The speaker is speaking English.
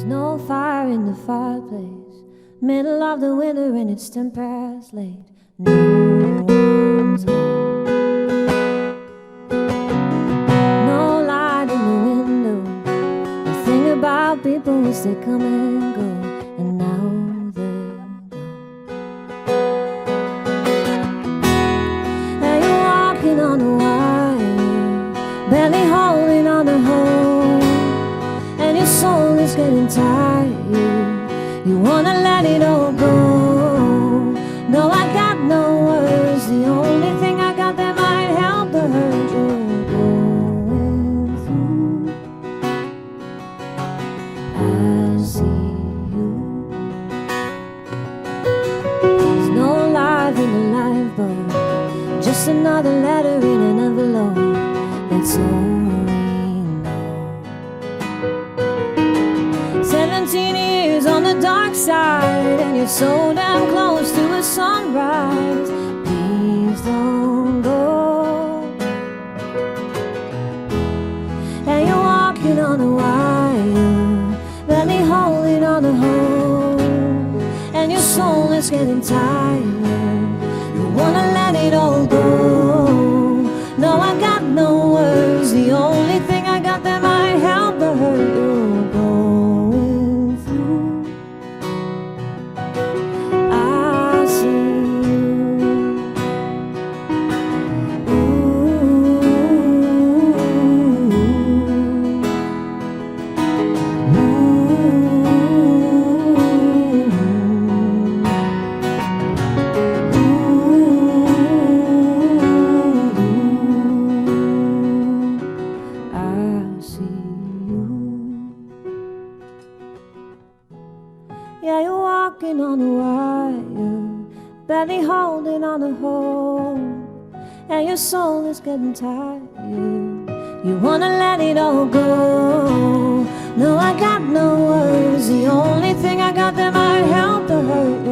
no fire in the fireplace, middle of the winter and it's 10 past late. No one's home, no light in the window. The thing about people is they come and go, and now they're gone. And you're walking on a wire, barely holding on to hope, and your soul is getting tired. You wanna let it all go. No, I got no words. The only thing I got that might help the hurt you're going through. I see you. There's no life in the lifeboat, just another letter in an envelope. That's all. 17 years on the dark side, and you're so damn close to a sunrise. Please don't go. And you're walking on a wire, barely holding on to hope, and your soul is getting tired. You wanna let it all go. No, I got no words. The only thing I got that might help the hurt you're going through. I see you. Yeah, you're walking on a wire, barely holding on to hope, and your soul is getting tired. You wanna let it all go. No, I got no words. The only thing I got that might help the hurt